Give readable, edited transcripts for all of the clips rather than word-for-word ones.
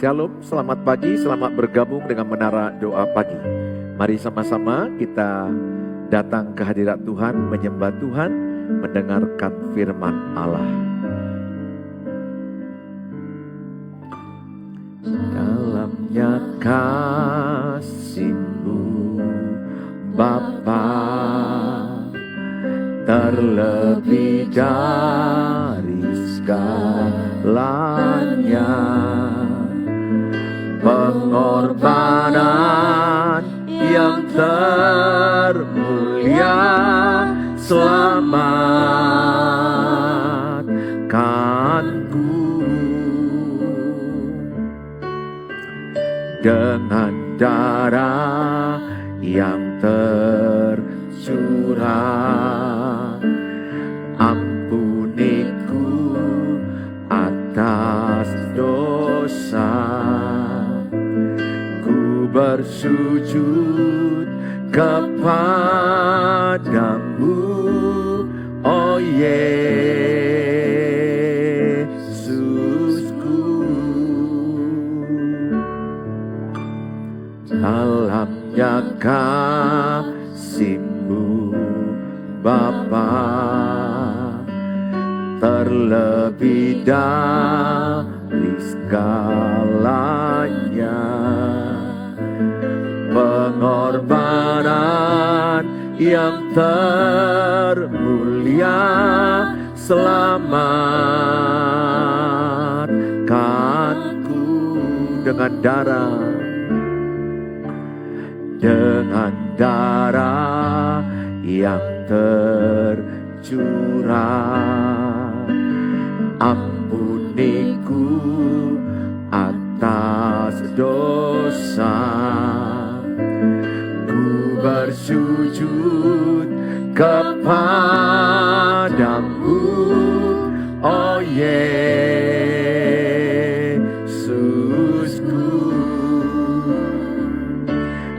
Shalom, selamat pagi, selamat bergabung dengan Menara Doa Pagi. Mari sama-sama kita datang ke hadirat Tuhan, menyembah Tuhan, mendengarkan firman Allah. Dalamnya kasih-Mu Bapa, terlebih dari segalanya, pengorbanan yang termulia selamatkanku dengan darah yang tercurah. Ampuniku atas dosa, ku bersujud kepadamu, oh Yesusku. Dalamnya kasih-Mu Bapa, terlebih dari segalanya, pengorbanan yang termulia selamatkanku dengan darah yang tercurah. Ampuniku atas dosa, ku bersujud kepadamu, oh Yesusku.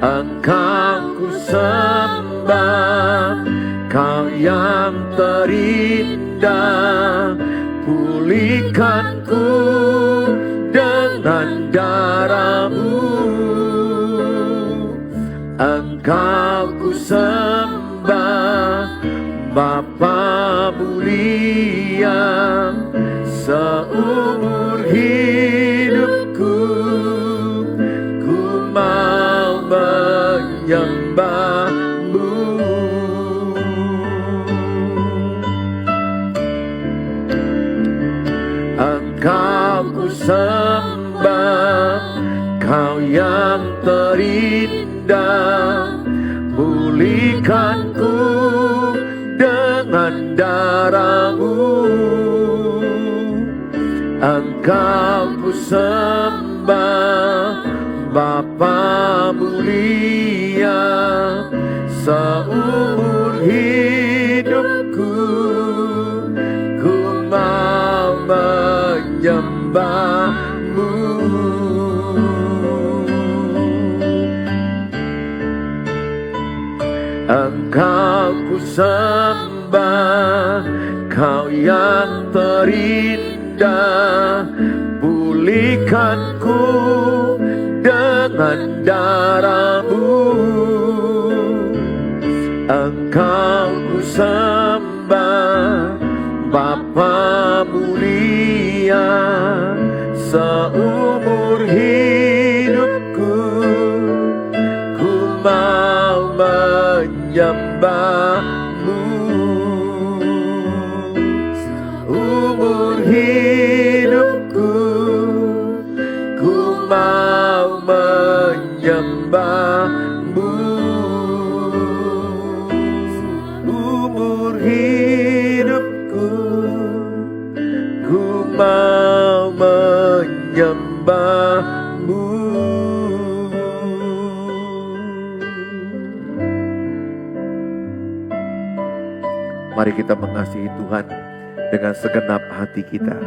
Engkau ku sembah, Kau yang terindah, pulihkanku dengan darah-Mu. Engkau ku sembah, Bapa mulia, seumur hidupku ku mau menyembah-Mu. Engkau ku sembah, Kau yang terindah, pulihkanku dengan darah-Mu. Engkau ku sembah, Bapa mulia, seumur hidupku ku mau menyembah-Mu. Engkau ku sembah, Kau yang terindah, pulihkanku dengan darah-Mu. Engkau ku sembah, Bapa mulia, seumur hidupku ku mau menyembah-Mu. Seumur hidupku ku mau menyembah-Mu. Seumur hidupku ku mau menyembah-Mu. Mari kita mengasihi Tuhan dengan segenap hati kita.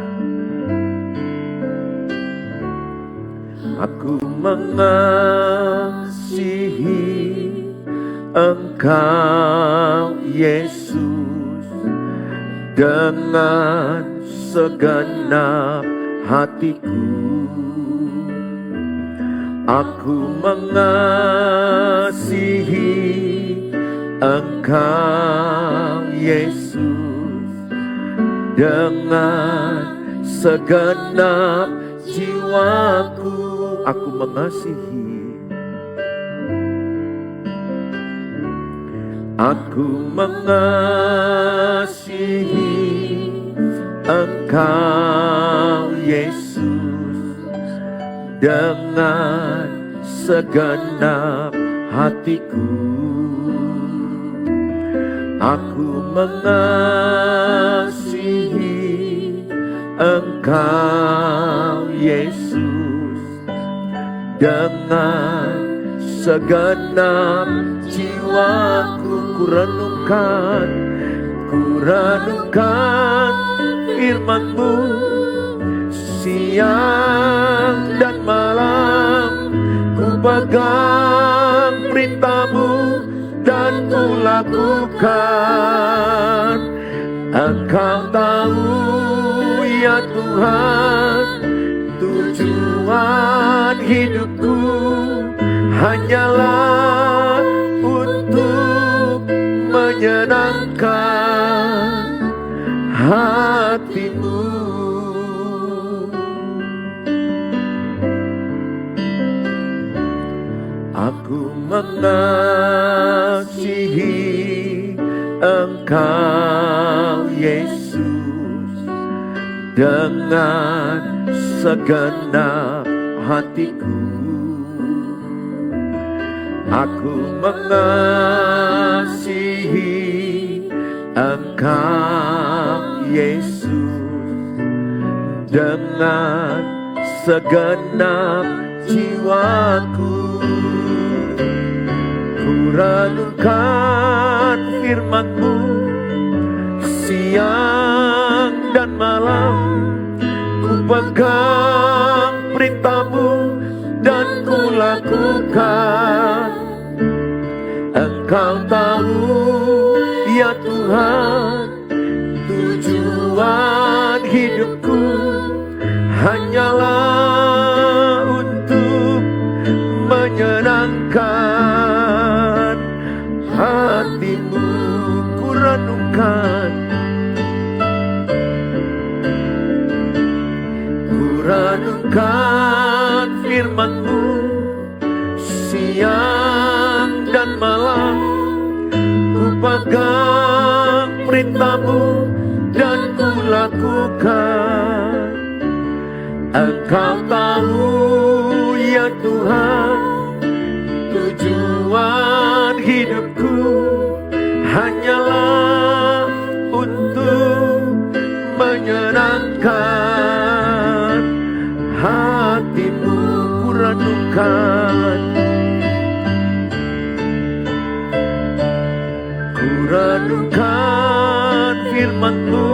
Aku mengasihi Engkau Yesus dengan segenap hatiku. Aku mengasihi Engkau Yesus dengan segenap jiwaku. Aku mengasihi, aku mengasihi Engkau Yesus dengan segenap hatiku. Aku mengasihi Engkau Yesus dengan segenap jiwaku. Ku renungkan firman-Mu siang dan malam. Ku pegang perintah-Mu dan ku lakukan. Engkau tahu ya Tuhan, tujuan hidupku hanyalah untuk menyenangkan hati-Mu. Aku mengasihi Engkau Yesus dengan segenap hatiku. Aku mengasihi Engkau Yesus dengan segenap jiwaku. Ku renungkan firman-Mu siang dan malam. Ku pegang perintah-Mu dan ku lakukan. Engkau tahu ya Tuhan, tujuan hidupku hanyalah untuk menyenangkan hati-Mu. Ku renungkan, ku renungkan firman-Mu siang dan malam. Ku pegang perintah-Mu dan ku lakukan. Engkau tahu ya Tuhan, tujuan hidupku hanyalah untuk menyenangkan hati-Mu. Ku renungkan, ku renungkan firman-Mu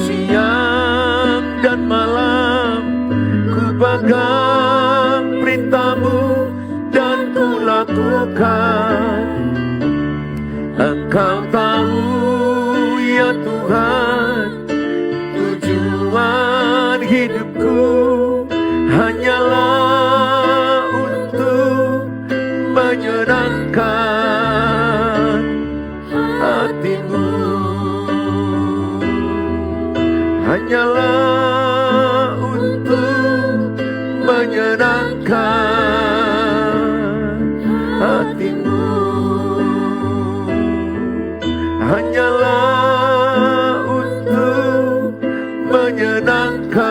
siang dan malam. Ku pegang perintah-Mu dan ku lakukan. Engkau tahu ya Tuhan, tujuan hidupku hanyalah untuk menyenangkan hati-Mu. Hanyalah untuk menyenangkan hati-Mu. Hanyalah untuk menyenangkan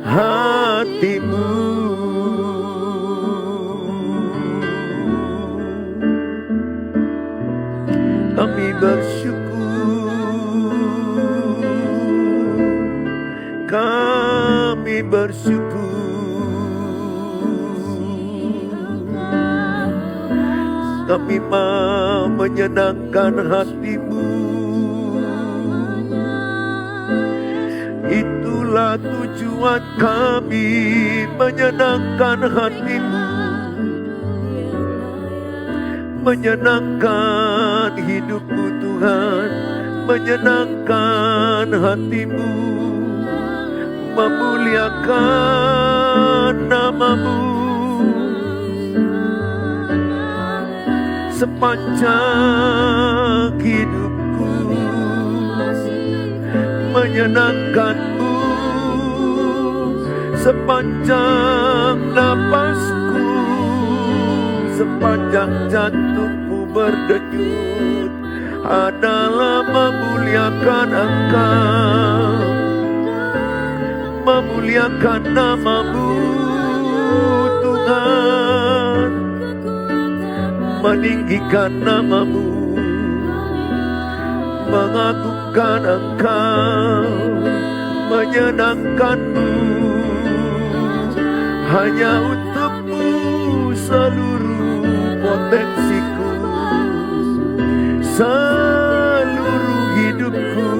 hati-Mu. Kami bersyukur, kami bersyukur. Kami mau menyenangkan hati-Mu. Itulah tujuan kami, menyenangkan hati-Mu, menyenangkan hidup-Mu Tuhan, menyenangkan hati-Mu, memuliakan nama-Mu sepanjang hidupku, menyenangkan-Mu sepanjang napasku, sepanjang jantungku berdenyut adalah memuliakan Engkau, memuliakan nama-Mu Tuhan, meninggikan nama-Mu, mengagungkan Engkau, menyenangkan-Mu. Hanya untuk-Mu seluruh potensiku, seluruh hidupku,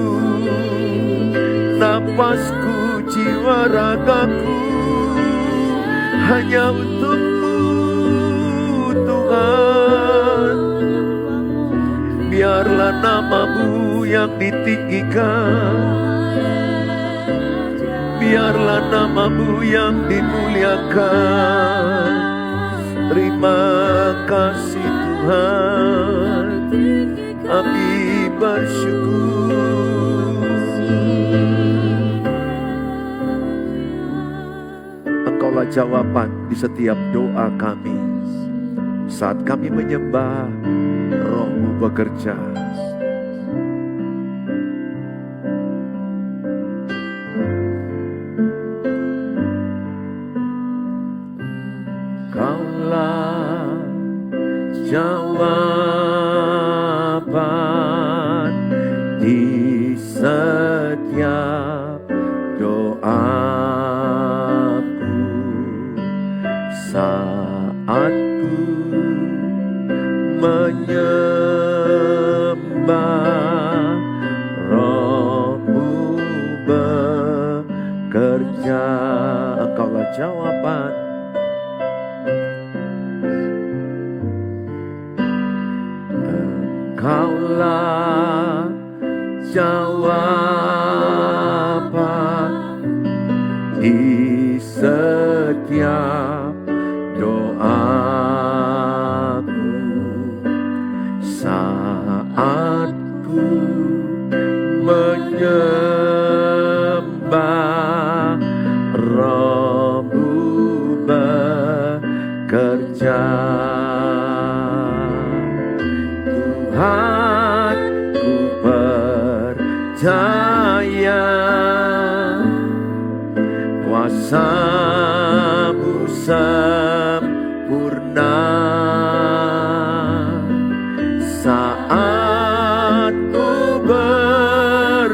napasku, jiwa ragaku, hanya untuk-Mu Tuhan. Biarlah nama-Mu yang ditinggikan, biarlah nama-Mu yang dimuliakan. Terima kasih Tuhan, kami bersyukur. Engkaulah jawaban di setiap doa kami. Saat kami menyembah, Roh-Mu bekerja. Kaulah jawaban di setiap doaku saat ku menyembah. Roh-Mu bekerja. Engkaulah jawaban. Engkaulah jawaban di setiap doaku saat ku menyembah. Roh-Mu bekerja. Tuhan, ku percaya kuasa-Mu sempurna saat ku berdoa.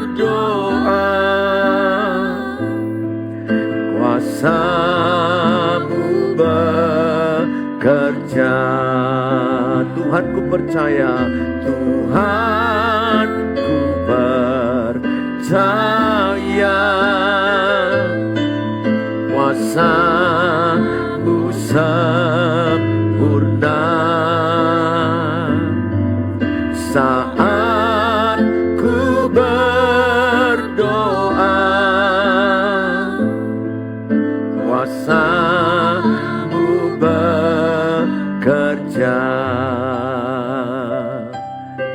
Kuasa-Mu bekerja. Tuhan, ku percaya. Tuhan, ku percaya kuasa-Mu sempurna saat ku berdoa. Kuasa-Mu bekerja.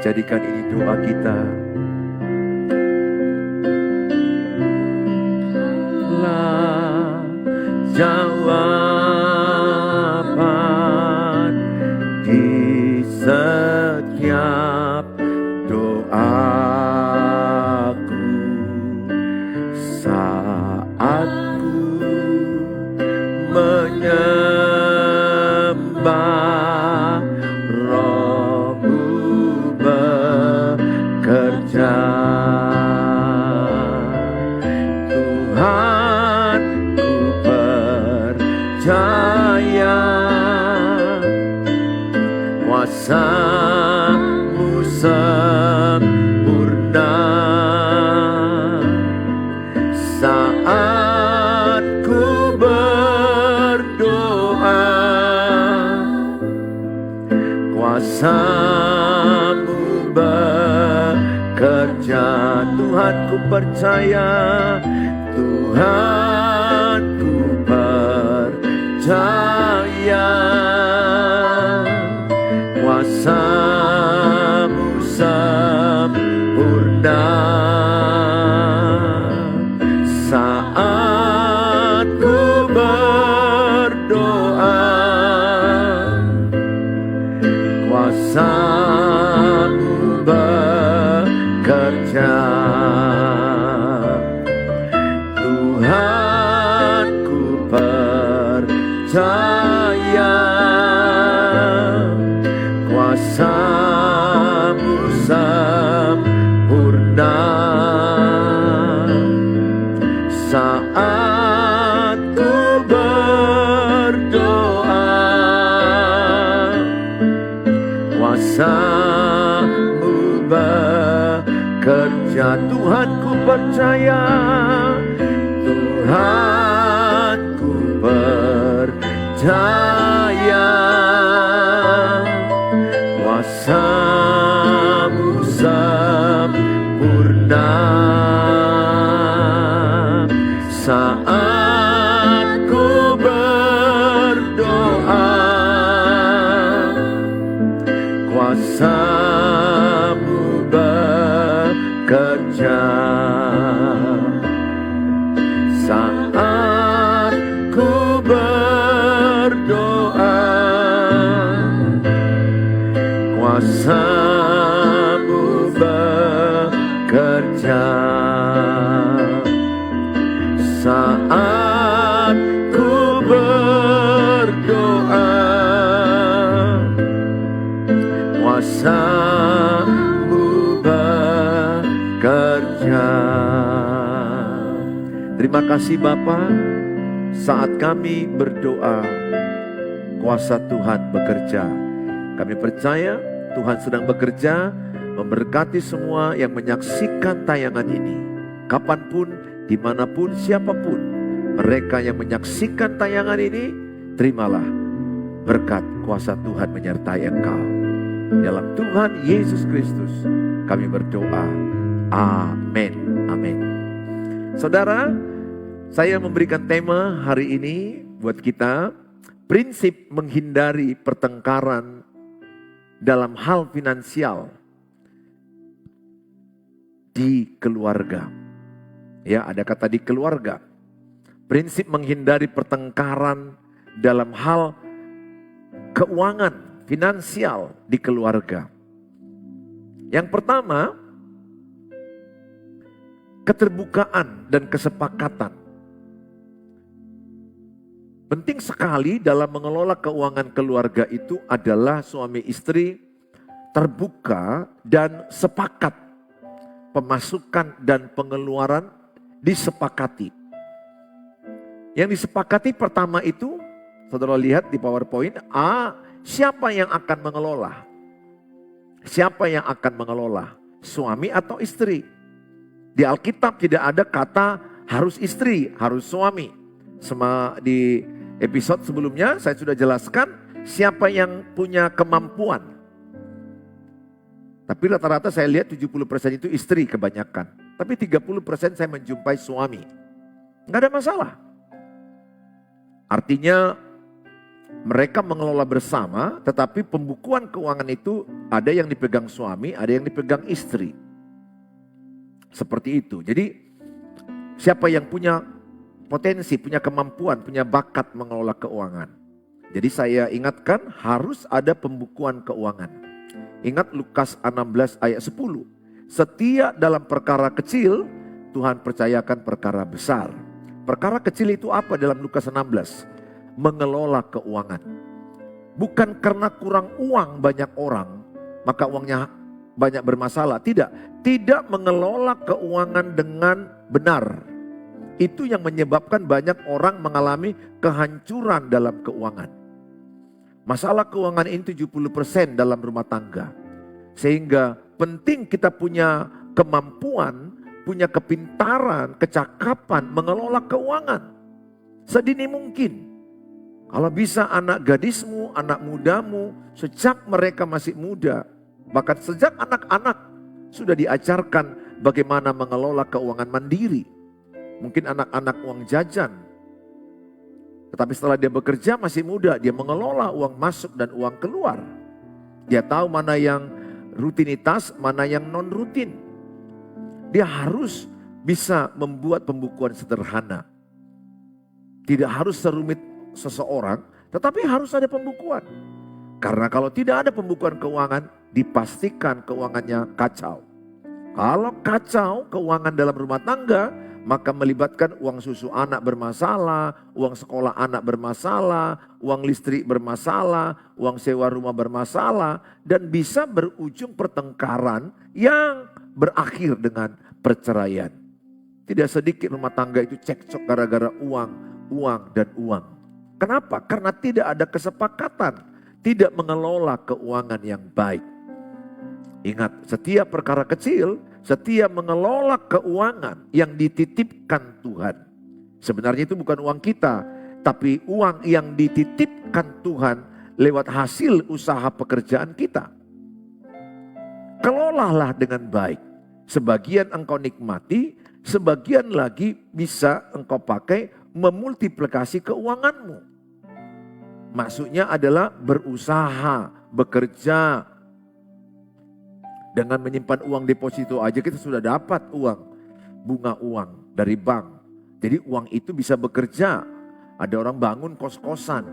Jadikan ini doa kita. Jawaban di setiap doaku saat ku menyembah. Roh-Mu bekerja. Tuhan, ku percaya kuasa-Mu sempurna saat ku berdoa. Kuasa-Mu bekerja. Tuhan, ku percaya. Tuhan, ku percaya percaya kuasa-Mu sempurna. Saat ku berdoa, kuasa-Mu bekerja. Tuhan, ku percaya kuasa-Mu sempurna. Saat ku berdoa, kuasa-Mu bekerja. Tuhan, ku percaya, Tuhan, ku percaya kuasa-Mu sempurna. Saat ku berdoa, kuasa-Mu bekerja. Saat ku berdoa, kuasa-Mu bekerja. Saat ku berdoa, kuasa-Mu bekerja. Terima kasih Bapa, saat kami berdoa, kuasa Tuhan bekerja. Kami percaya Tuhan sedang bekerja, memberkati semua yang menyaksikan tayangan ini. Kapanpun, dimanapun, siapapun mereka yang menyaksikan tayangan ini, terimalah berkat kuasa Tuhan menyertai engkau. Dalam Tuhan Yesus Kristus kami berdoa. Amin. Amin. Saudara, saya memberikan tema hari ini buat kita, prinsip menghindari pertengkaran dalam hal finansial di keluarga. Ya, ada kata di keluarga. Prinsip menghindari pertengkaran dalam hal keuangan, finansial di keluarga. Yang pertama, keterbukaan dan kesepakatan. Penting sekali dalam mengelola keuangan keluarga itu adalah suami istri terbuka dan sepakat. Pemasukan dan pengeluaran disepakati. Yang disepakati pertama itu, saudara lihat di PowerPoint, siapa yang akan mengelola? Siapa yang akan mengelola? Suami atau istri? Di Alkitab tidak ada kata harus istri, harus suami. Di episode sebelumnya saya sudah jelaskan siapa yang punya kemampuan. Tapi rata-rata saya lihat 70% itu istri kebanyakan. Tapi 30% saya menjumpai suami. Nggak ada masalah. Artinya mereka mengelola bersama, tetapi pembukuan keuangan itu ada yang dipegang suami, ada yang dipegang istri. Seperti itu. Jadi siapa yang punya potensi, punya kemampuan, punya bakat mengelola keuangan. Jadi saya ingatkan harus ada pembukuan keuangan. Ingat Lukas 16 ayat 10. Setia dalam perkara kecil, Tuhan percayakan perkara besar. Perkara kecil itu apa dalam Lukas 16? Mengelola keuangan. Bukan karena kurang uang banyak orang, maka uangnya banyak bermasalah. Tidak. Tidak mengelola keuangan dengan benar. Itu yang menyebabkan banyak orang mengalami kehancuran dalam keuangan. Masalah keuangan ini 70% dalam rumah tangga. Sehingga penting kita punya kemampuan, punya kepintaran, kecakapan mengelola keuangan. Sedini mungkin. Kalau bisa anak gadismu, anak mudamu, sejak mereka masih muda, bahkan sejak anak-anak sudah diajarkan bagaimana mengelola keuangan mandiri. Mungkin anak-anak uang jajan. Tetapi setelah dia bekerja masih muda, dia mengelola uang masuk dan uang keluar. Dia tahu mana yang rutinitas, mana yang non-rutin. Dia harus bisa membuat pembukuan sederhana. Tidak harus serumit seseorang, tetapi harus ada pembukuan. Karena kalau tidak ada pembukuan keuangan, dipastikan keuangannya kacau. Kalau kacau keuangan dalam rumah tangga, maka melibatkan uang susu anak bermasalah, uang sekolah anak bermasalah, uang listrik bermasalah, uang sewa rumah bermasalah, dan bisa berujung pertengkaran yang berakhir dengan perceraian. Tidak sedikit rumah tangga itu cekcok gara-gara uang, dan uang. Kenapa? Karena tidak ada kesepakatan, tidak mengelola keuangan yang baik. Ingat, setiap perkara kecil, setiap mengelola keuangan yang dititipkan Tuhan. Sebenarnya itu bukan uang kita, tapi uang yang dititipkan Tuhan lewat hasil usaha pekerjaan kita. Kelolalah dengan baik. Sebagian engkau nikmati, sebagian lagi bisa engkau pakai memultiplikasi keuanganmu. Maksudnya adalah berusaha, bekerja. Dengan menyimpan uang deposito aja kita sudah dapat uang, bunga uang dari bank. Jadi uang itu bisa bekerja. Ada orang bangun kos-kosan.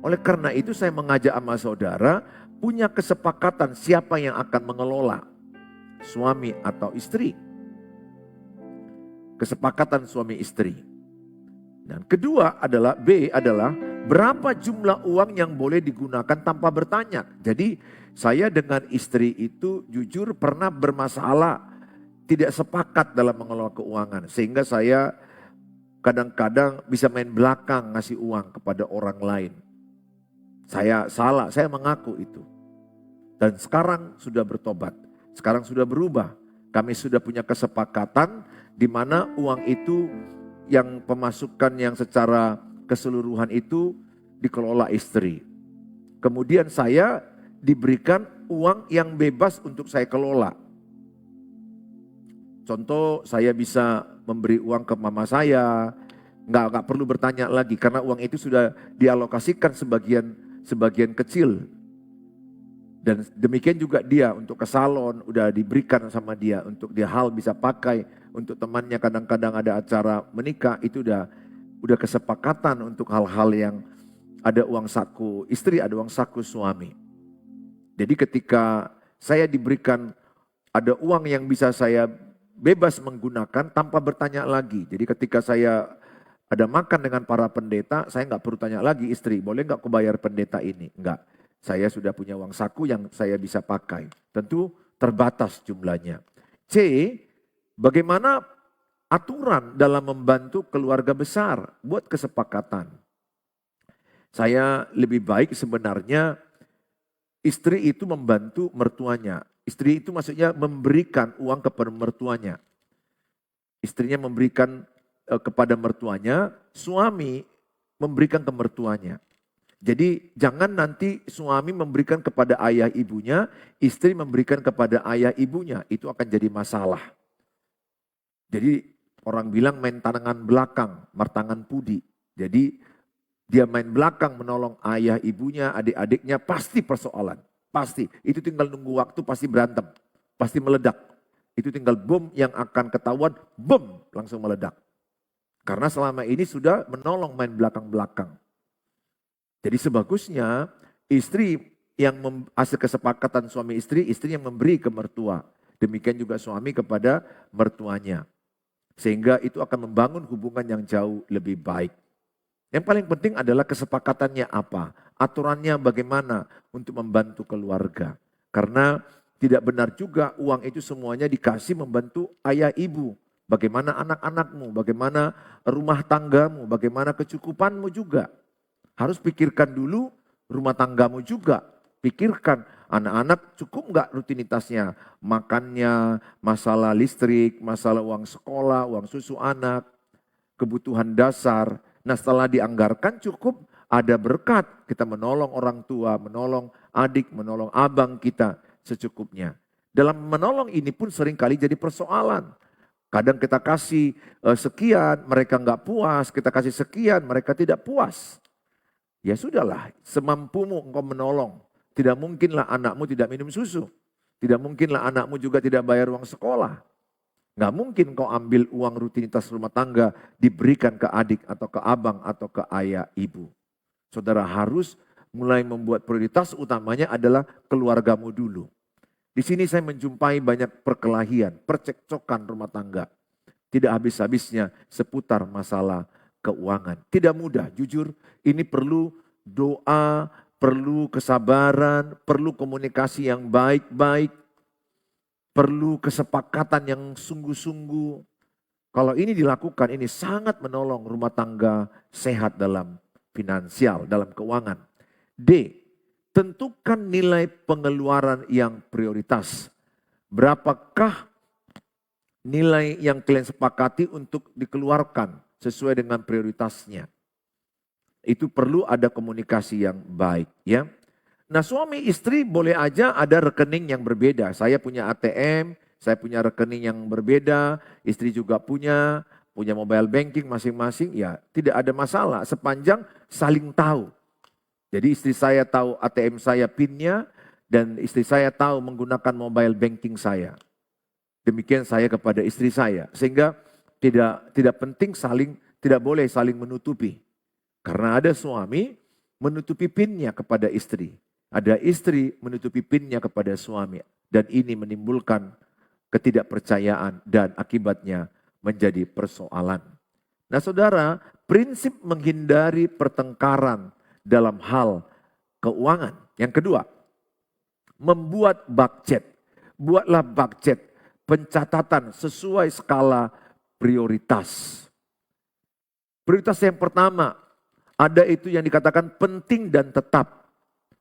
Oleh karena itu saya mengajak sama saudara punya kesepakatan siapa yang akan mengelola. Suami atau istri. Kesepakatan suami istri. Dan kedua adalah B adalah berapa jumlah uang yang boleh digunakan tanpa bertanya. Jadi saya dengan istri itu jujur pernah bermasalah, tidak sepakat dalam mengelola keuangan. Sehingga saya kadang-kadang bisa main belakang ngasih uang kepada orang lain. Saya salah, saya mengaku itu. Dan sekarang sudah bertobat, sekarang sudah berubah. Kami sudah punya kesepakatan di mana uang itu yang pemasukan yang secara keseluruhan itu dikelola istri. Kemudian saya diberikan uang yang bebas untuk saya kelola. Contoh saya bisa memberi uang ke mama saya, nggak perlu bertanya lagi karena uang itu sudah dialokasikan sebagian kecil. Dan demikian juga dia untuk ke salon udah diberikan sama dia untuk dia hal bisa pakai, untuk temannya kadang-kadang ada acara menikah itu udah kesepakatan untuk hal-hal yang ada uang saku istri, ada uang saku suami. Jadi ketika saya diberikan ada uang yang bisa saya bebas menggunakan tanpa bertanya lagi. Jadi ketika saya ada makan dengan para pendeta, saya nggak perlu tanya lagi istri, boleh nggak aku bayar pendeta ini? Enggak, saya sudah punya uang saku yang saya bisa pakai. Tentu terbatas jumlahnya. C, bagaimana aturan dalam membantu keluarga besar buat kesepakatan. Saya lebih baik sebenarnya istri itu membantu mertuanya. Istri itu maksudnya memberikan uang kepada mertuanya. Istrinya memberikan kepada mertuanya, suami memberikan ke mertuanya. Jadi jangan nanti suami memberikan kepada ayah ibunya, istri memberikan kepada ayah ibunya. Itu akan jadi masalah. Jadi orang bilang main tangan belakang, martangan pudi. Jadi dia main belakang menolong ayah ibunya, adik-adiknya, pasti persoalan. Pasti. Itu tinggal nunggu waktu, pasti berantem. Pasti meledak. Itu tinggal bom yang akan ketahuan, bom langsung meledak. Karena selama ini sudah menolong main belakang-belakang. Jadi sebagusnya istri yang hasil kesepakatan suami istri yang memberi ke mertua. Demikian juga suami kepada mertuanya. Sehingga itu akan membangun hubungan yang jauh lebih baik. Yang paling penting adalah kesepakatannya apa, aturannya bagaimana untuk membantu keluarga. Karena tidak benar juga uang itu semuanya dikasih membantu ayah ibu. Bagaimana anak-anakmu, bagaimana rumah tanggamu, bagaimana kecukupanmu juga. Harus pikirkan dulu rumah tanggamu juga. Pikirkan anak-anak cukup nggak rutinitasnya, makannya, masalah listrik, masalah uang sekolah, uang susu anak, kebutuhan dasar. Nah setelah dianggarkan cukup ada berkat. Kita menolong orang tua, menolong adik, menolong abang kita secukupnya. Dalam menolong ini pun seringkali jadi persoalan. Kadang kita kasih sekian, mereka nggak puas. Kita kasih sekian, mereka tidak puas. Ya sudahlah, semampumu engkau menolong. Tidak mungkinlah anakmu tidak minum susu. Tidak mungkinlah anakmu juga tidak bayar uang sekolah. Nggak mungkin kau ambil uang rutinitas rumah tangga diberikan ke adik atau ke abang atau ke ayah ibu. Saudara harus mulai membuat prioritas utamanya adalah keluargamu dulu. Di sini saya menjumpai banyak perkelahian, percekcokan rumah tangga. Tidak habis-habisnya seputar masalah keuangan. Tidak mudah, jujur ini perlu doa, perlu kesabaran, perlu komunikasi yang baik-baik, perlu kesepakatan yang sungguh-sungguh. Kalau ini dilakukan, ini sangat menolong rumah tangga sehat dalam finansial, dalam keuangan. D. Tentukan nilai pengeluaran yang prioritas. Berapakah nilai yang kalian sepakati untuk dikeluarkan sesuai dengan prioritasnya. Itu perlu ada komunikasi yang baik, ya. Nah, suami istri boleh aja ada rekening yang berbeda. Saya punya ATM, saya punya rekening yang berbeda, istri juga punya mobile banking masing-masing, ya tidak ada masalah sepanjang saling tahu. Jadi istri saya tahu ATM saya PIN-nya dan istri saya tahu menggunakan mobile banking saya. Demikian saya kepada istri saya. Sehingga tidak penting tidak boleh saling menutupi. Karena ada suami menutupi PIN-nya kepada istri. Ada istri menutupi PIN-nya kepada suami. Dan ini menimbulkan ketidakpercayaan dan akibatnya menjadi persoalan. Nah saudara, prinsip menghindari pertengkaran dalam hal keuangan. Yang kedua, membuat budget. Buatlah budget, pencatatan sesuai skala prioritas. Prioritas yang pertama, ada itu yang dikatakan penting dan tetap.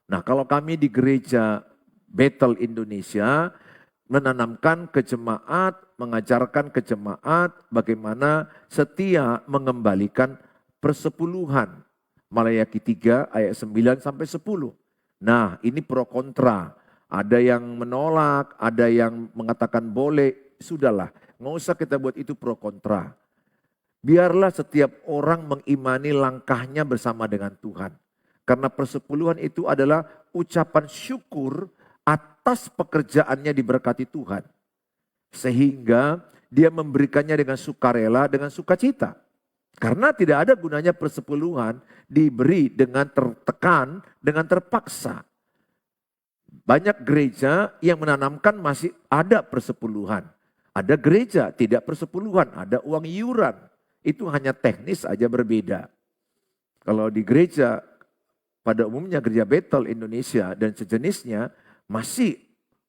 Nah kalau kami di gereja Bethel Indonesia, menanamkan ke jemaat, mengajarkan ke jemaat bagaimana setia mengembalikan persepuluhan. Malayaki 3 ayat 9 sampai 10. Nah ini pro kontra. Ada yang menolak, ada yang mengatakan boleh. Sudahlah, nggak usah kita buat itu pro kontra. Biarlah setiap orang mengimani langkahnya bersama dengan Tuhan. Karena persepuluhan itu adalah ucapan syukur atas pekerjaannya diberkati Tuhan. Sehingga dia memberikannya dengan sukarela, dengan sukacita. Karena tidak ada gunanya persepuluhan diberi dengan tertekan, dengan terpaksa. Banyak gereja yang menanamkan masih ada persepuluhan. Ada gereja tidak persepuluhan, ada uang iuran. Itu hanya teknis aja berbeda. Kalau di gereja, pada umumnya gereja Bethel Indonesia dan sejenisnya masih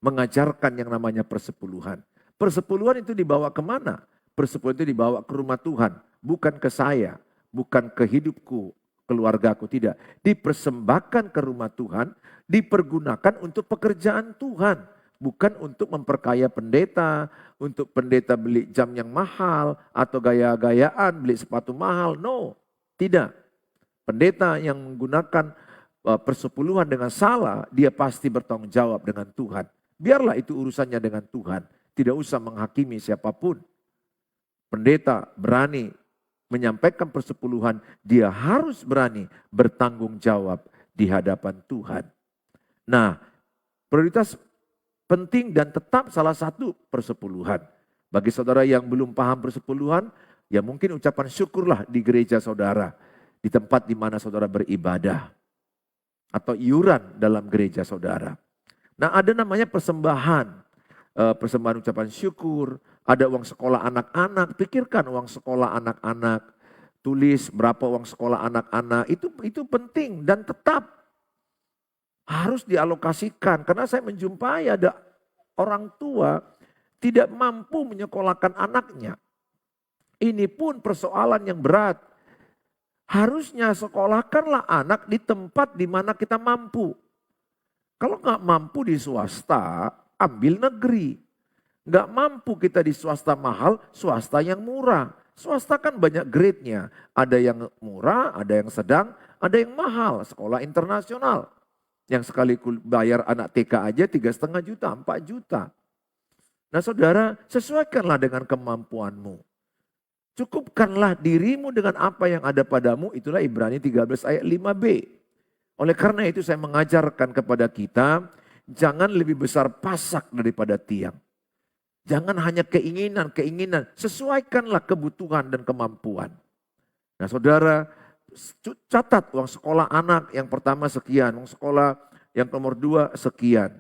mengajarkan yang namanya persepuluhan. Persepuluhan itu dibawa kemana? Persepuluhan itu dibawa ke rumah Tuhan. Bukan ke saya, bukan ke hidupku, keluargaku, tidak. Dipersembahkan ke rumah Tuhan, dipergunakan untuk pekerjaan Tuhan. Bukan untuk memperkaya pendeta, untuk pendeta beli jam yang mahal, atau gaya-gayaan beli sepatu mahal. No, tidak. Pendeta yang menggunakan persepuluhan dengan salah, dia pasti bertanggung jawab dengan Tuhan. Biarlah itu urusannya dengan Tuhan. Tidak usah menghakimi siapapun. Pendeta berani menyampaikan persepuluhan, dia harus berani bertanggung jawab di hadapan Tuhan. Nah, prioritas penting dan tetap salah satu persepuluhan. Bagi saudara yang belum paham persepuluhan, ya mungkin ucapan syukurlah di gereja saudara, di tempat di mana saudara beribadah, atau iuran dalam gereja saudara. Nah, ada namanya persembahan, persembahan ucapan syukur. Ada uang sekolah anak-anak, pikirkan uang sekolah anak-anak, tulis berapa uang sekolah anak-anak, itu penting dan tetap harus dialokasikan. Karena saya menjumpai ada orang tua tidak mampu menyekolahkan anaknya. Ini pun persoalan yang berat. Harusnya sekolahkanlah anak di tempat di mana kita mampu. Kalau nggak mampu di swasta, ambil negeri. Nggak mampu kita di swasta mahal, swasta yang murah. Swasta kan banyak grade-nya. Ada yang murah, ada yang sedang, ada yang mahal. Sekolah internasional. Yang sekali bayar anak TK aja 3,5 juta, 4 juta. Nah saudara, sesuaikanlah dengan kemampuanmu. Cukupkanlah dirimu dengan apa yang ada padamu, itulah Ibrani 13 ayat 5b. Oleh karena itu saya mengajarkan kepada kita, jangan lebih besar pasak daripada tiang. Jangan hanya keinginan, sesuaikanlah kebutuhan dan kemampuan. Nah saudara, catat uang sekolah anak yang pertama sekian, uang sekolah yang nomor 2 sekian.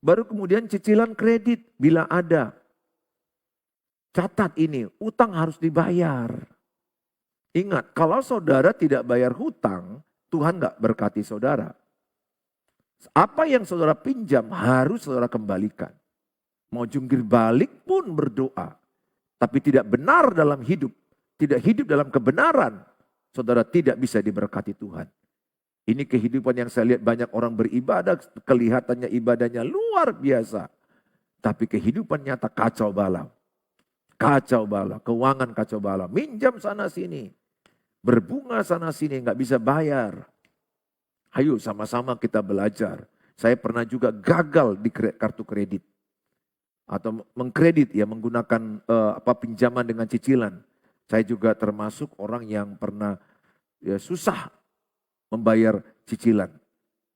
Baru kemudian cicilan kredit bila ada. Catat ini, utang harus dibayar. Ingat, kalau saudara tidak bayar hutang, Tuhan gak berkati saudara. Apa yang saudara pinjam harus saudara kembalikan. Mau jungkir balik pun berdoa. Tapi tidak benar dalam hidup, tidak hidup dalam kebenaran, saudara tidak bisa diberkati Tuhan. Ini kehidupan yang saya lihat banyak orang beribadah, kelihatannya ibadahnya luar biasa. Tapi kehidupan nyata kacau balau. Kacau balau, keuangan kacau balau. Minjam sana sini, berbunga sana sini, nggak bisa bayar. Ayo sama-sama kita belajar. Saya pernah juga gagal di kartu kredit. Atau mengkredit ya, menggunakan pinjaman dengan cicilan. Saya juga termasuk orang yang pernah ya, susah membayar cicilan.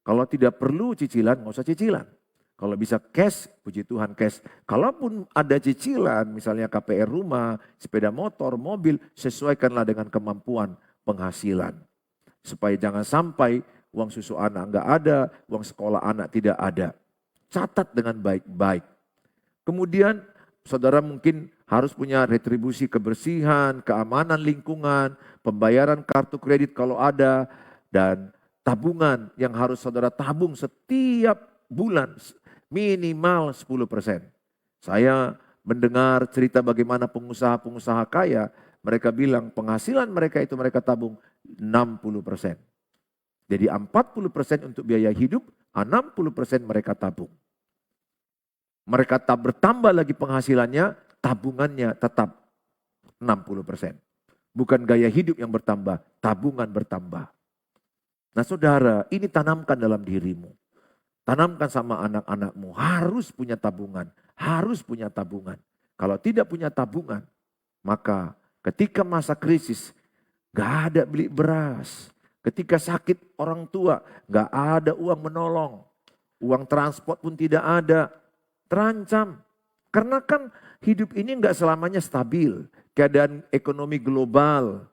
Kalau tidak perlu cicilan, nggak usah cicilan. Kalau bisa cash, puji Tuhan cash. Kalaupun ada cicilan, misalnya KPR rumah, sepeda motor, mobil, sesuaikanlah dengan kemampuan penghasilan. Supaya jangan sampai uang susu anak nggak ada, uang sekolah anak tidak ada. Catat dengan baik-baik. Kemudian saudara mungkin harus punya retribusi kebersihan, keamanan lingkungan, pembayaran kartu kredit kalau ada, dan tabungan yang harus saudara tabung setiap bulan minimal 10%. Saya mendengar cerita bagaimana pengusaha-pengusaha kaya, mereka bilang penghasilan mereka itu mereka tabung 60%. Jadi 40% untuk biaya hidup, 60% mereka tabung. Mereka tak bertambah lagi penghasilannya, tabungannya tetap 60%. Bukan gaya hidup yang bertambah, tabungan bertambah. Nah saudara, ini tanamkan dalam dirimu. Tanamkan sama anak-anakmu, harus punya tabungan, harus punya tabungan. Kalau tidak punya tabungan, maka ketika masa krisis, gak ada beli beras. Ketika sakit orang tua, gak ada uang menolong. Uang transport pun tidak ada. Terancam. Karena kan hidup ini gak selamanya stabil. Keadaan ekonomi global.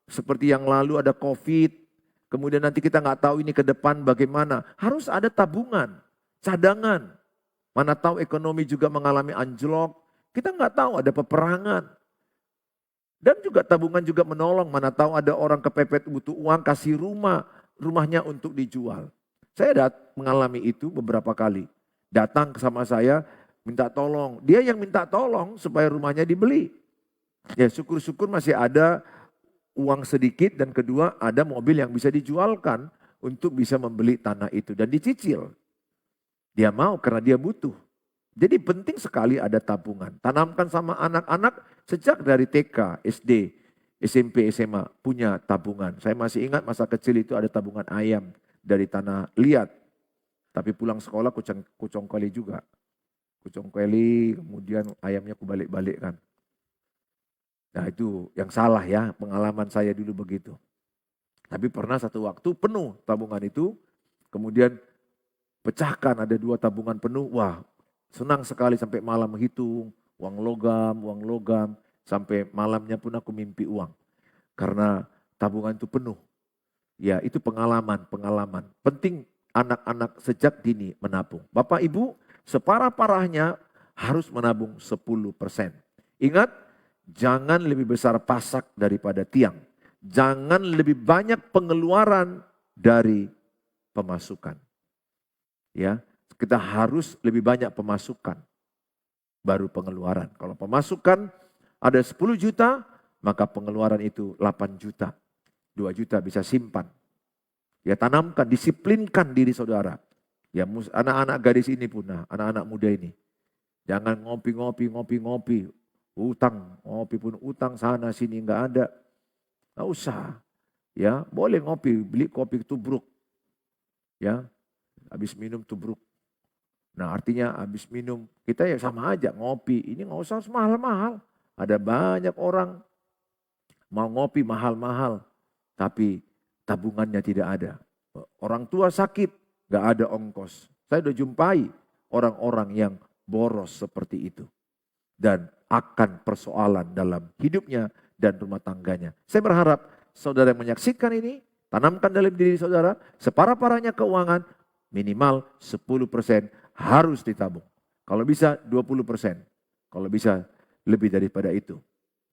Seperti yang lalu ada COVID. Kemudian nanti kita nggak tahu ini ke depan bagaimana. Harus ada tabungan, cadangan. Mana tahu ekonomi juga mengalami anjlok. Kita nggak tahu ada peperangan. Dan juga tabungan juga menolong. Mana tahu ada orang kepepet butuh uang, kasih rumahnya untuk dijual. Saya mengalami itu beberapa kali. Datang sama saya, minta tolong. Dia yang minta tolong supaya rumahnya dibeli. Ya syukur-syukur masih ada uang sedikit, dan kedua ada mobil yang bisa dijualkan untuk bisa membeli tanah itu dan dicicil. Dia mau karena dia butuh. Jadi penting sekali ada tabungan. Tanamkan sama anak-anak sejak dari TK, SD, SMP, SMA punya tabungan. Saya masih ingat masa kecil itu ada tabungan ayam dari tanah liat. Tapi pulang sekolah kucong kali juga. Kucong kali kemudian ayamnya kubalik-balikkan. Nah itu yang salah ya, pengalaman saya dulu begitu. Tapi pernah satu waktu penuh tabungan itu, kemudian pecahkan ada 2 tabungan penuh, wah senang sekali sampai malam menghitung, uang logam, sampai malamnya pun aku mimpi uang. Karena tabungan itu penuh. Ya itu pengalaman. Penting anak-anak sejak dini menabung. Bapak Ibu separah-parahnya harus menabung 10%. Ingat, jangan lebih besar pasak daripada tiang. Jangan lebih banyak pengeluaran dari pemasukan. Ya, kita harus lebih banyak pemasukan baru pengeluaran. Kalau pemasukan ada 10 juta, maka pengeluaran itu 8 juta. 2 juta bisa simpan. Ya tanamkan, disiplinkan diri saudara. Ya anak-anak gadis ini pun, anak-anak muda ini. Jangan ngopi. Utang, ngopi pun utang sana sini nggak ada. Nggak usah. Ya, boleh ngopi, beli kopi tubruk. Ya, habis minum tubruk. Nah artinya habis minum, kita ya sama aja ngopi. Ini nggak usah mahal-mahal. Ada banyak orang mau ngopi mahal-mahal, tapi tabungannya tidak ada. Orang tua sakit, nggak ada ongkos. Saya udah jumpai orang-orang yang boros seperti itu. Dan akan persoalan dalam hidupnya dan rumah tangganya. Saya berharap saudara yang menyaksikan ini, tanamkan dalam diri saudara, separah-parahnya keuangan, minimal 10% harus ditabung. Kalau bisa 20%, kalau bisa lebih daripada itu.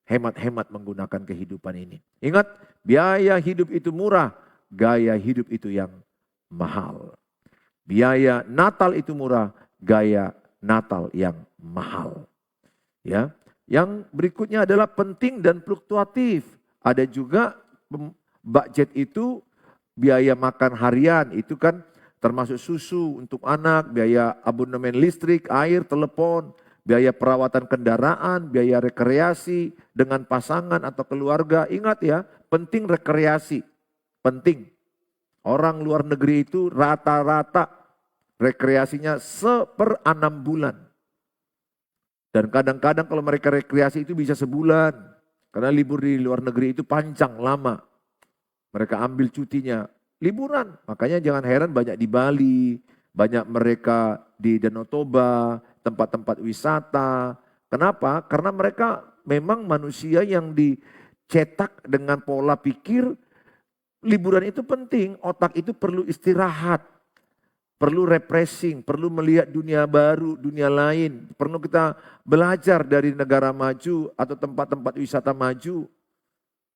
Hemat-hemat menggunakan kehidupan ini. Ingat, biaya hidup itu murah, gaya hidup itu yang mahal. Biaya Natal itu murah, gaya Natal yang mahal. Ya, yang berikutnya adalah penting dan fluktuatif. Ada juga budget itu biaya makan harian, itu kan termasuk susu untuk anak, biaya abonemen listrik, air, telepon, biaya perawatan kendaraan, biaya rekreasi dengan pasangan atau keluarga. Ingat ya, penting rekreasi, penting. Orang luar negeri itu rata-rata rekreasinya 1/6 bulan. Dan kadang-kadang kalau mereka rekreasi itu bisa sebulan. Karena libur di luar negeri itu panjang, lama. Mereka ambil cutinya, liburan. Makanya jangan heran banyak di Bali, banyak mereka di Danau Toba, tempat-tempat wisata. Kenapa? Karena mereka memang manusia yang dicetak dengan pola pikir liburan itu penting, otak itu perlu istirahat. Perlu refreshing, perlu melihat dunia baru, dunia lain. Perlu kita belajar dari negara maju atau tempat-tempat wisata maju.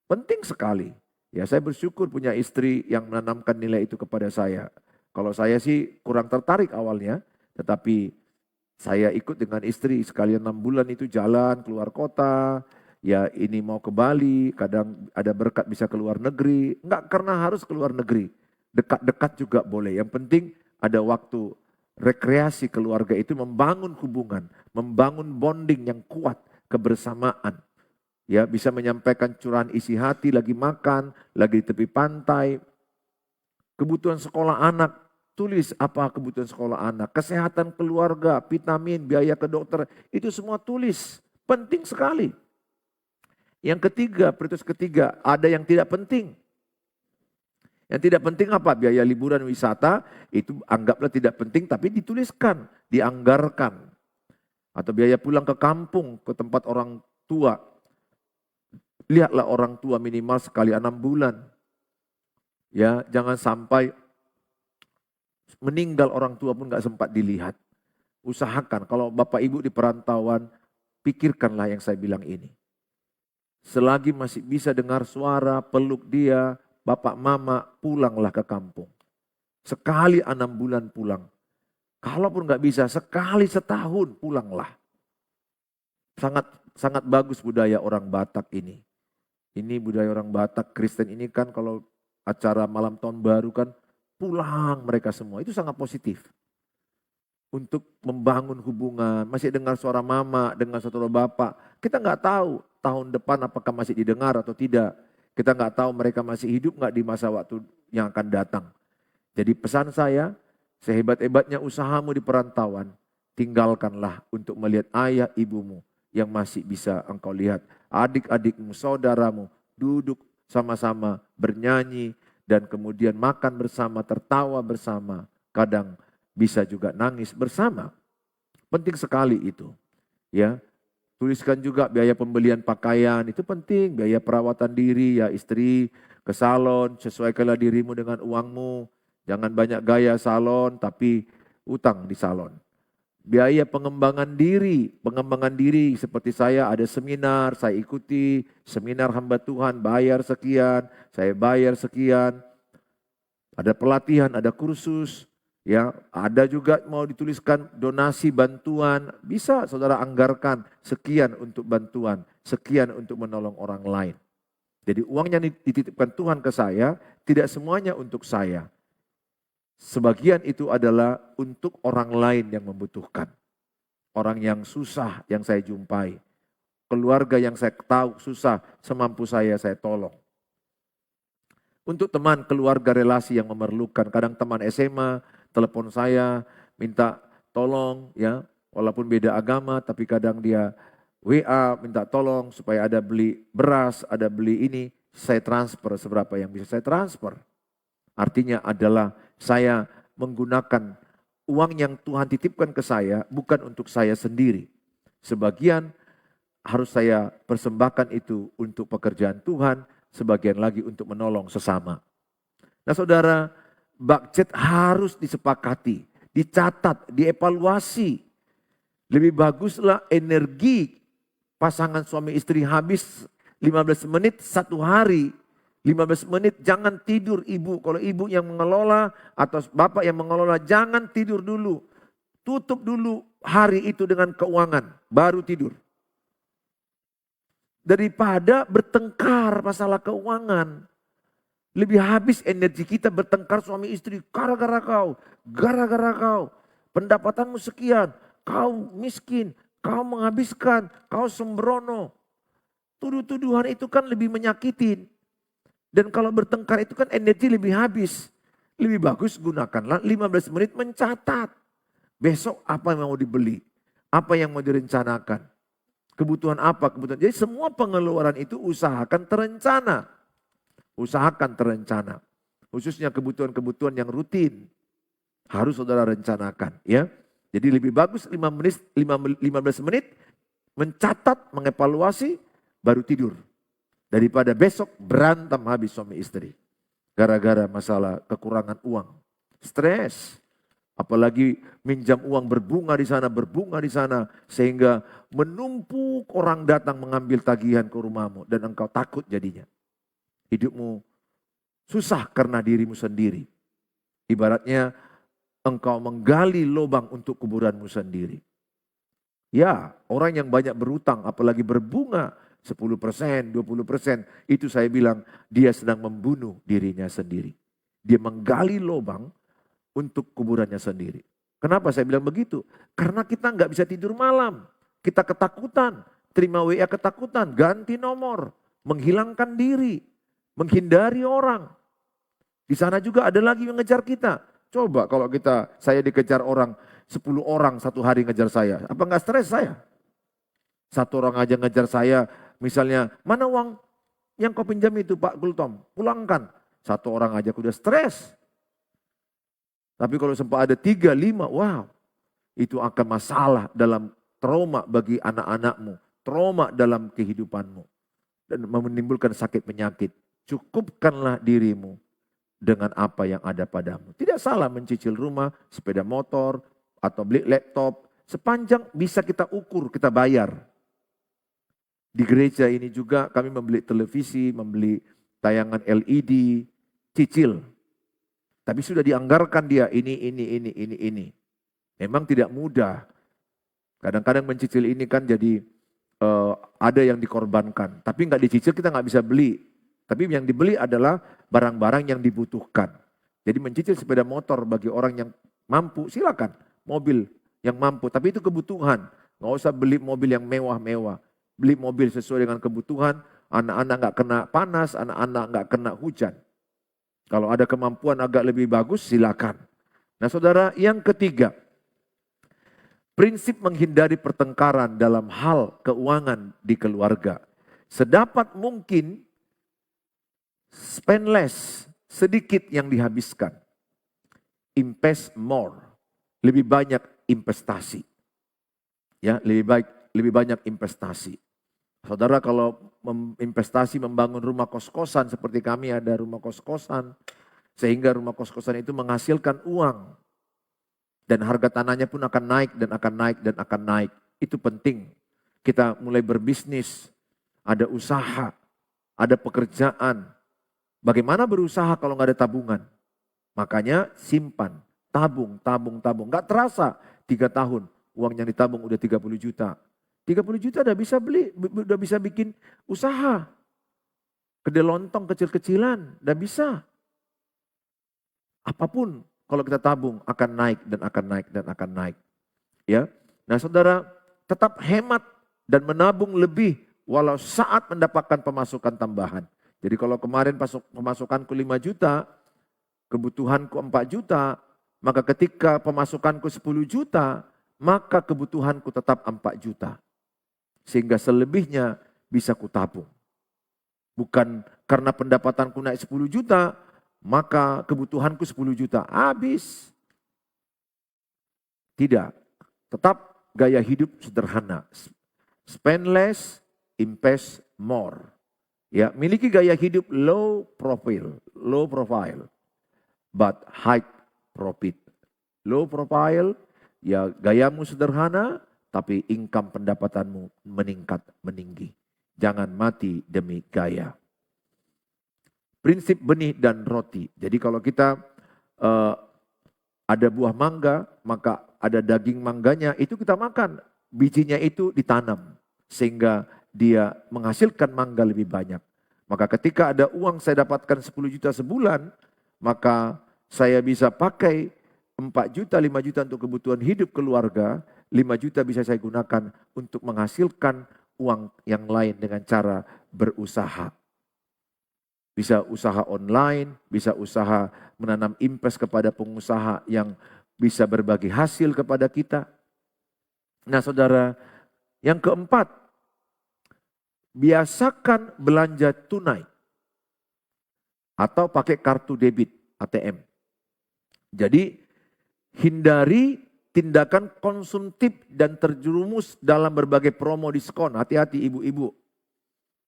Penting sekali. Ya, saya bersyukur punya istri yang menanamkan nilai itu kepada saya. Kalau saya sih kurang tertarik awalnya, tetapi saya ikut dengan istri sekalian 6 bulan itu jalan keluar kota. Ya ini mau ke Bali, kadang ada berkat bisa keluar negeri. Enggak karena harus keluar negeri. Dekat-dekat juga boleh. Yang penting ada waktu rekreasi keluarga itu membangun hubungan, membangun bonding yang kuat, kebersamaan. Ya, bisa menyampaikan curahan isi hati lagi makan, lagi di tepi pantai. Kebutuhan sekolah anak, tulis apa kebutuhan sekolah anak, kesehatan keluarga, vitamin, biaya ke dokter, itu semua tulis. Penting sekali. Yang ketiga, prioritas ketiga, ada yang tidak penting. Yang tidak penting apa? Biaya liburan wisata itu anggaplah tidak penting tapi dituliskan, dianggarkan. Atau biaya pulang ke kampung, ke tempat orang tua. Lihatlah orang tua minimal sekali 6 bulan. Ya, jangan sampai meninggal orang tua pun gak sempat dilihat. Usahakan kalau Bapak Ibu di perantauan, pikirkanlah yang saya bilang ini. Selagi masih bisa dengar suara, peluk dia, Bapak Mama pulanglah ke kampung. Sekali 6 bulan pulang. Kalaupun nggak bisa, sekali setahun pulanglah. Sangat bagus budaya orang Batak ini. Ini budaya orang Batak, Kristen ini kan kalau acara malam tahun baru kan pulang mereka semua. Itu sangat positif. Untuk membangun hubungan, masih dengar suara mama, dengar suara bapak. Kita nggak tahu tahun depan apakah masih didengar atau tidak. Kita nggak tahu mereka masih hidup nggak di masa waktu yang akan datang. Jadi pesan saya, sehebat-hebatnya usahamu di perantauan, tinggalkanlah untuk melihat ayah ibumu yang masih bisa engkau lihat. Adik-adikmu, saudaramu, duduk sama-sama bernyanyi dan kemudian makan bersama, tertawa bersama. Kadang bisa juga nangis bersama. Penting sekali itu. Ya. Tuliskan juga biaya pembelian pakaian, itu penting. Biaya perawatan diri, ya istri ke salon, sesuaikanlah dirimu dengan uangmu. Jangan banyak gaya salon, tapi utang di salon. Biaya pengembangan diri seperti saya ada seminar, saya ikuti seminar hamba Tuhan, bayar sekian, saya bayar sekian. Ada pelatihan, ada kursus. Ya, ada juga mau dituliskan donasi bantuan, bisa saudara anggarkan sekian untuk bantuan, sekian untuk menolong orang lain. Jadi uang yang dititipkan Tuhan ke saya, tidak semuanya untuk saya. Sebagian itu adalah untuk orang lain yang membutuhkan. Orang yang susah yang saya jumpai. Keluarga yang saya tahu susah, semampu saya tolong. Untuk teman, keluarga, relasi yang memerlukan, kadang teman SMA, telepon saya, minta tolong ya, walaupun beda agama tapi kadang dia WA minta tolong supaya ada beli beras, ada beli ini, saya transfer seberapa yang bisa saya transfer. Artinya adalah saya menggunakan uang yang Tuhan titipkan ke saya bukan untuk saya sendiri. Sebagian harus saya persembahkan itu untuk pekerjaan Tuhan, sebagian lagi untuk menolong sesama. Nah saudara, budget harus disepakati, dicatat, dievaluasi. Lebih baguslah energi pasangan suami istri habis 15 menit satu hari. 15 menit jangan tidur ibu. Kalau ibu yang mengelola atau bapak yang mengelola jangan tidur dulu. Tutup dulu hari itu dengan keuangan, baru tidur. Daripada bertengkar masalah keuangan. Lebih habis energi kita bertengkar suami istri. Gara-gara kau. Pendapatanmu sekian, kau miskin, kau menghabiskan, kau sembrono. Tuduh-tuduhan itu kan lebih menyakitin. Dan kalau bertengkar itu kan energi lebih habis. Lebih bagus gunakanlah 15 menit mencatat. Besok apa yang mau dibeli, apa yang mau direncanakan. Kebutuhan apa, kebutuhan. Jadi semua pengeluaran itu usahakan terencana. Usahakan terencana. Khususnya kebutuhan-kebutuhan yang rutin. Harus saudara rencanakan. Ya. Jadi lebih bagus 15 menit mencatat, mengevaluasi, baru tidur. Daripada besok berantem habis suami istri. Gara-gara masalah kekurangan uang. Stres. Apalagi minjam uang berbunga di sana. Sehingga menumpuk orang datang mengambil tagihan ke rumahmu. Dan engkau takut jadinya. Hidupmu susah karena dirimu sendiri. Ibaratnya engkau menggali lubang untuk kuburanmu sendiri. Ya, orang yang banyak berutang apalagi berbunga 10%, 20%. Itu saya bilang dia sedang membunuh dirinya sendiri. Dia menggali lubang untuk kuburannya sendiri. Kenapa saya bilang begitu? Karena kita nggak bisa tidur malam. Kita ketakutan, terima WA ketakutan, ganti nomor, menghilangkan diri, menghindari orang. Di sana juga ada lagi yang ngejar kita. Coba kalau saya dikejar orang, 10 orang satu hari ngejar saya. Apa nggak stres saya? Satu orang aja ngejar saya, misalnya, mana uang yang kau pinjam itu Pak Gultom? Pulangkan. Satu orang aja udah stres. Tapi kalau sempat ada 3, 5, wow. Itu akan masalah dalam trauma bagi anak-anakmu. Trauma dalam kehidupanmu. Dan menimbulkan sakit penyakit. Cukupkanlah dirimu dengan apa yang ada padamu. Tidak salah mencicil rumah, sepeda motor, atau beli laptop. Sepanjang bisa kita ukur, kita bayar. Di gereja ini juga kami membeli televisi, membeli tayangan LED, cicil. Tapi sudah dianggarkan dia ini. Memang tidak mudah. Kadang-kadang mencicil ini kan jadi ada yang dikorbankan. Tapi nggak dicicil kita nggak bisa beli. Tapi yang dibeli adalah barang-barang yang dibutuhkan. Jadi mencicil sepeda motor bagi orang yang mampu silakan. Mobil yang mampu. Tapi itu kebutuhan. Nggak usah beli mobil yang mewah-mewah. Beli mobil sesuai dengan kebutuhan. Anak-anak nggak kena panas, anak-anak nggak kena hujan. Kalau ada kemampuan agak lebih bagus, silakan. Nah saudara, yang ketiga. Prinsip menghindari pertengkaran dalam hal keuangan di keluarga. Sedapat mungkin, spend less, sedikit yang dihabiskan. Invest more, lebih banyak investasi. Ya, lebih banyak investasi. Saudara kalau investasi membangun rumah kos-kosan seperti kami ada rumah kos-kosan. Sehingga rumah kos-kosan itu menghasilkan uang. Dan harga tanahnya pun akan naik dan akan naik dan akan naik. Itu penting. Kita mulai berbisnis, ada usaha, ada pekerjaan. Bagaimana berusaha kalau nggak ada tabungan? Makanya simpan, tabung. Nggak terasa 3 tahun uang yang ditabung udah 30 juta. 30 juta udah bisa beli, udah bisa bikin usaha. Kedai lontong kecil-kecilan, udah bisa. Apapun kalau kita tabung akan naik dan akan naik dan akan naik. Ya. Nah saudara, tetap hemat dan menabung lebih walau saat mendapatkan pemasukan tambahan. Jadi kalau kemarin pemasukanku 5 juta, kebutuhanku 4 juta, maka ketika pemasukanku 10 juta, maka kebutuhanku tetap 4 juta. Sehingga selebihnya bisa kutabung. Bukan karena pendapatanku naik 10 juta, maka kebutuhanku 10 juta. Habis. Tidak. Tetap gaya hidup sederhana. Spend less, invest more. Ya, miliki gaya hidup low profile, but high profit. Low profile, ya gayamu sederhana, tapi income pendapatanmu meninggi. Jangan mati demi gaya. Prinsip benih dan roti. Jadi kalau kita ada buah mangga, maka ada daging mangganya, itu kita makan. Bijinya itu ditanam, sehingga dia menghasilkan mangga lebih banyak. Maka ketika ada uang saya dapatkan 10 juta sebulan, maka saya bisa pakai 4 juta, 5 juta untuk kebutuhan hidup keluarga, 5 juta bisa saya gunakan untuk menghasilkan uang yang lain dengan cara berusaha. Bisa usaha online, bisa usaha menanam invest kepada pengusaha yang bisa berbagi hasil kepada kita. Nah saudara, yang keempat, biasakan belanja tunai atau pakai kartu debit ATM. Jadi hindari tindakan konsumtif dan terjerumus dalam berbagai promo diskon. Hati-hati ibu-ibu.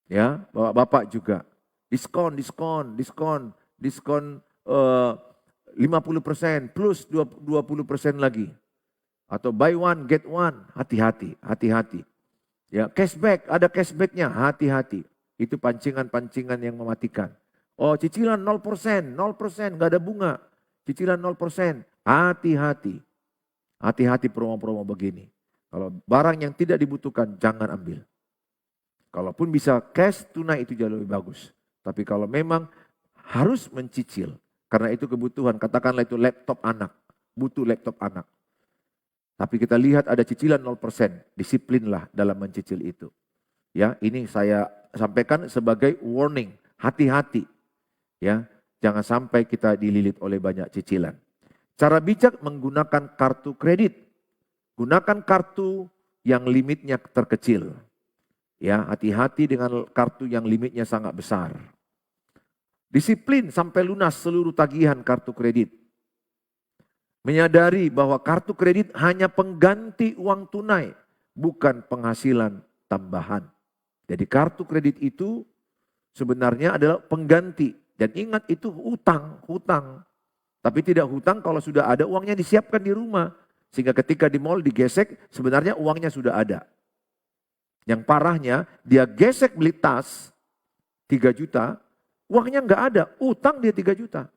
Ya, bapak-bapak juga. Diskon 50% plus 20% lagi. Atau buy one get one. Hati-hati. Ya, cashback, ada cashbacknya, hati-hati. Itu pancingan-pancingan yang mematikan. Oh, cicilan 0%, nggak ada bunga. Cicilan 0%, hati-hati. Hati-hati promo-promo begini. Kalau barang yang tidak dibutuhkan, jangan ambil. Kalaupun bisa cash, tunai itu jauh lebih bagus. Tapi kalau memang harus mencicil, karena itu kebutuhan, katakanlah itu laptop anak, butuh laptop anak. Tapi kita lihat ada cicilan 0%, disiplinlah dalam mencicil itu. Ya, ini saya sampaikan sebagai warning, hati-hati. Ya, jangan sampai kita dililit oleh banyak cicilan. Cara bijak menggunakan kartu kredit. Gunakan kartu yang limitnya terkecil. Ya, hati-hati dengan kartu yang limitnya sangat besar. Disiplin sampai lunas seluruh tagihan kartu kredit. Menyadari bahwa kartu kredit hanya pengganti uang tunai, bukan penghasilan tambahan. Jadi kartu kredit itu sebenarnya adalah pengganti. Dan ingat itu hutang. Tapi tidak hutang kalau sudah ada uangnya disiapkan di rumah. Sehingga ketika di mall digesek, sebenarnya uangnya sudah ada. Yang parahnya, dia gesek beli tas 3 juta, uangnya nggak ada, utang dia 3 juta.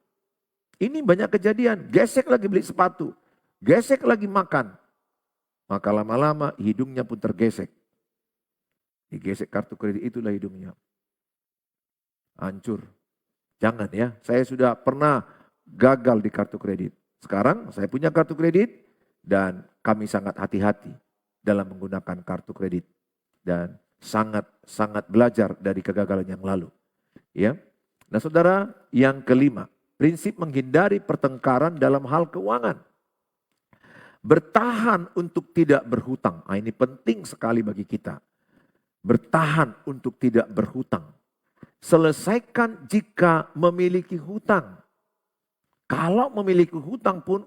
Ini banyak kejadian, gesek lagi beli sepatu, gesek lagi makan. Maka lama-lama hidungnya pun tergesek. Digesek kartu kredit itulah hidungnya. Hancur. Jangan ya, saya sudah pernah gagal di kartu kredit. Sekarang saya punya kartu kredit dan kami sangat hati-hati dalam menggunakan kartu kredit. Dan sangat belajar dari kegagalan yang lalu. Ya. Nah saudara, yang kelima. Prinsip menghindari pertengkaran dalam hal keuangan. Bertahan untuk tidak berhutang. Nah, ini penting sekali bagi kita. Bertahan untuk tidak berhutang. Selesaikan jika memiliki hutang. Kalau memiliki hutang pun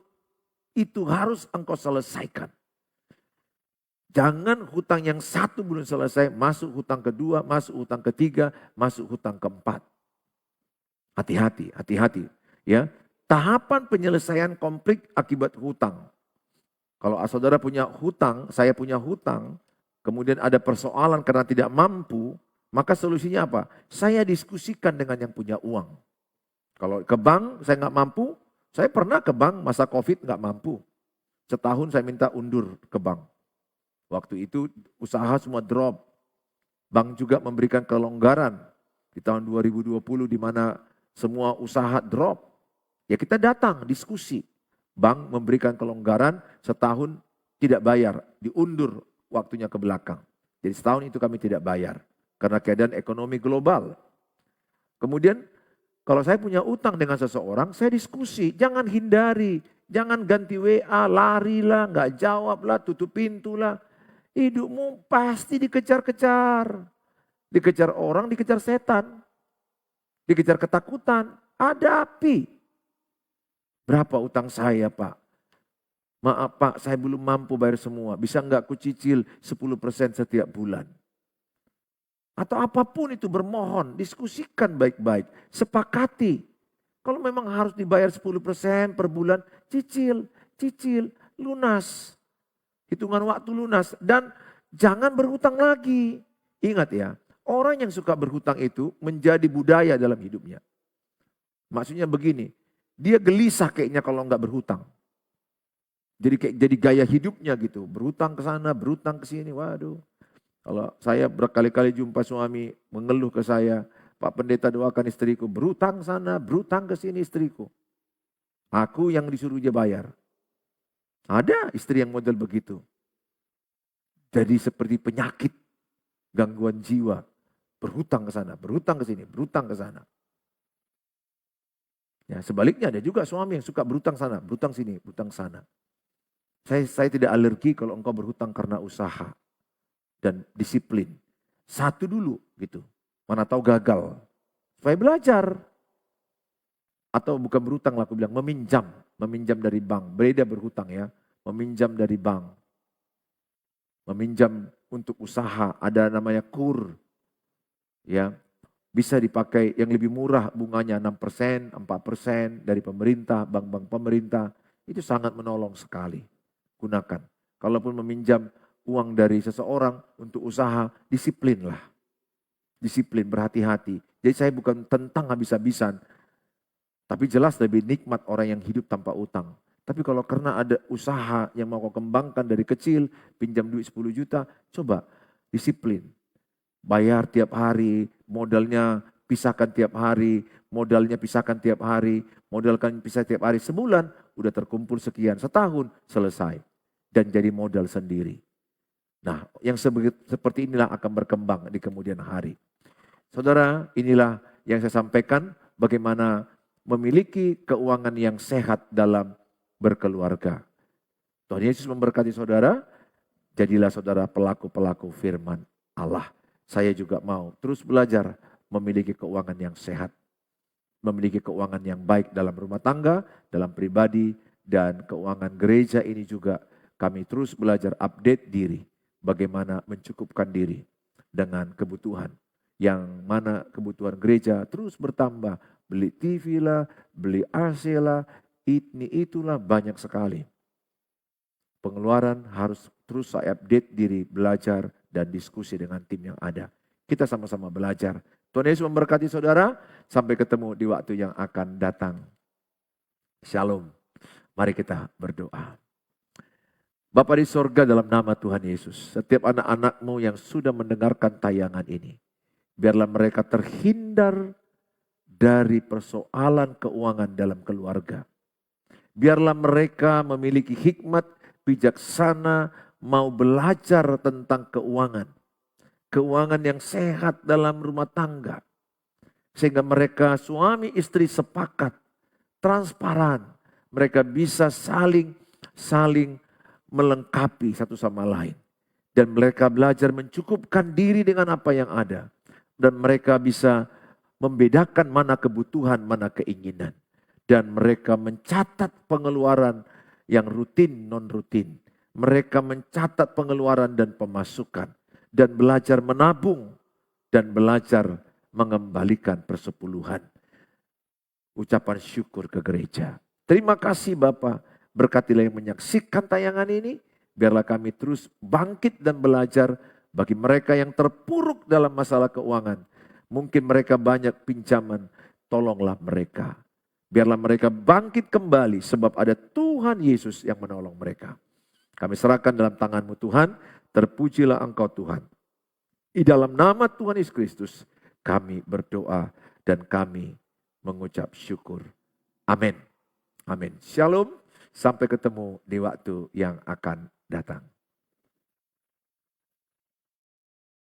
itu harus engkau selesaikan. Jangan hutang yang satu belum selesai, masuk hutang kedua, masuk hutang ketiga, masuk hutang keempat. Hati-hati. Ya, tahapan penyelesaian konflik akibat hutang. Kalau saudara punya hutang, saya punya hutang, kemudian ada persoalan karena tidak mampu, maka solusinya apa? Saya diskusikan dengan yang punya uang. Kalau ke bank saya nggak mampu, saya pernah ke bank masa COVID nggak mampu. Setahun saya minta undur ke bank. Waktu itu usaha semua drop. Bank juga memberikan kelonggaran di tahun 2020 di mana semua usaha drop. Ya kita datang diskusi. Bank memberikan kelonggaran setahun tidak bayar, diundur waktunya ke belakang. Jadi setahun itu kami tidak bayar karena keadaan ekonomi global. Kemudian kalau saya punya utang dengan seseorang, saya diskusi, jangan hindari. Jangan ganti WA, larilah, nggak jawablah, tutup pintulah. Hidupmu pasti dikejar-kejar. Dikejar orang, dikejar setan. Dikejar ketakutan. Hadapi. Berapa utang saya, Pak? Maaf Pak, saya belum mampu bayar semua. Bisa nggak ku cicil 10% setiap bulan? Atau apapun itu bermohon, diskusikan baik-baik. Sepakati. Kalau memang harus dibayar 10% per bulan, cicil, lunas. Hitungan waktu lunas. Dan jangan berhutang lagi. Ingat ya, orang yang suka berhutang itu menjadi budaya dalam hidupnya. Maksudnya begini, dia gelisah kayaknya kalau nggak berhutang. Jadi gaya hidupnya gitu, berhutang ke sana, berhutang ke sini. Waduh. Kalau saya berkali-kali jumpa suami mengeluh ke saya, Pak Pendeta doakan istriku, berhutang sana, berhutang ke sini istriku. Aku yang disuruh dia bayar. Ada istri yang model begitu. Jadi seperti penyakit, gangguan jiwa. Berhutang ke sana, berhutang ke sini, berhutang ke sana. Ya, sebaliknya ada juga suami yang suka berhutang sana, berhutang sini, berhutang sana. Saya tidak alergi kalau engkau berhutang karena usaha dan disiplin. Satu dulu gitu. Mana tahu gagal. Supaya belajar. Atau bukan berhutang lah, aku bilang meminjam. Meminjam dari bank. Beda berhutang ya. Meminjam dari bank. Meminjam untuk usaha. Ada namanya KUR. Ya. Bisa dipakai yang lebih murah bunganya 6%, 4% dari pemerintah, bank-bank pemerintah. Itu sangat menolong sekali. Gunakan. Kalaupun meminjam uang dari seseorang untuk usaha, disiplinlah. Disiplin, berhati-hati. Jadi saya bukan tentang habis-habisan. Tapi jelas lebih nikmat orang yang hidup tanpa utang. Tapi kalau karena ada usaha yang mau kau kembangkan dari kecil, pinjam duit 10 juta, coba disiplin. Bayar tiap hari, modalnya pisahkan tiap hari, modalnya pisahkan tiap hari, modalkan pisah tiap hari. Sebulan udah terkumpul sekian, setahun selesai. Dan jadi modal sendiri. Nah, yang seperti inilah akan berkembang di kemudian hari. Saudara, inilah yang saya sampaikan bagaimana memiliki keuangan yang sehat dalam berkeluarga. Tuhan Yesus memberkati saudara, jadilah saudara pelaku-pelaku firman Allah. Saya juga mau terus belajar memiliki keuangan yang sehat. Memiliki keuangan yang baik dalam rumah tangga, dalam pribadi, dan keuangan gereja ini juga kami terus belajar update diri. Bagaimana mencukupkan diri dengan kebutuhan. Yang mana kebutuhan gereja terus bertambah. Beli TV lah, beli AC lah, ini itulah banyak sekali. Pengeluaran harus terus saya update diri, belajar dan diskusi dengan tim yang ada. Kita sama-sama belajar. Tuhan Yesus memberkati saudara. Sampai ketemu di waktu yang akan datang. Shalom. Mari kita berdoa. Bapa di sorga dalam nama Tuhan Yesus. Setiap anak-anakmu yang sudah mendengarkan tayangan ini. Biarlah mereka terhindar dari persoalan keuangan dalam keluarga. Biarlah mereka memiliki hikmat, bijaksana, mau belajar tentang keuangan. Keuangan yang sehat dalam rumah tangga. Sehingga mereka suami istri sepakat, transparan. Mereka bisa saling melengkapi satu sama lain. Dan mereka belajar mencukupkan diri dengan apa yang ada. Dan mereka bisa membedakan mana kebutuhan, mana keinginan. Dan mereka mencatat pengeluaran yang rutin, non-rutin. Mereka mencatat pengeluaran dan pemasukan. Dan belajar menabung. Dan belajar mengembalikan persepuluhan. Ucapan syukur ke gereja. Terima kasih Bapak. Berkatilah yang menyaksikan tayangan ini. Biarlah kami terus bangkit dan belajar bagi mereka yang terpuruk dalam masalah keuangan. Mungkin mereka banyak pinjaman. Tolonglah mereka. Biarlah mereka bangkit kembali sebab ada Tuhan Yesus yang menolong mereka. Kami serahkan dalam tangan-Mu Tuhan. Terpujilah Engkau Tuhan. Di dalam nama Tuhan Yesus Kristus kami berdoa dan kami mengucap syukur. Amin. Amin. Shalom. Sampai ketemu di waktu yang akan datang.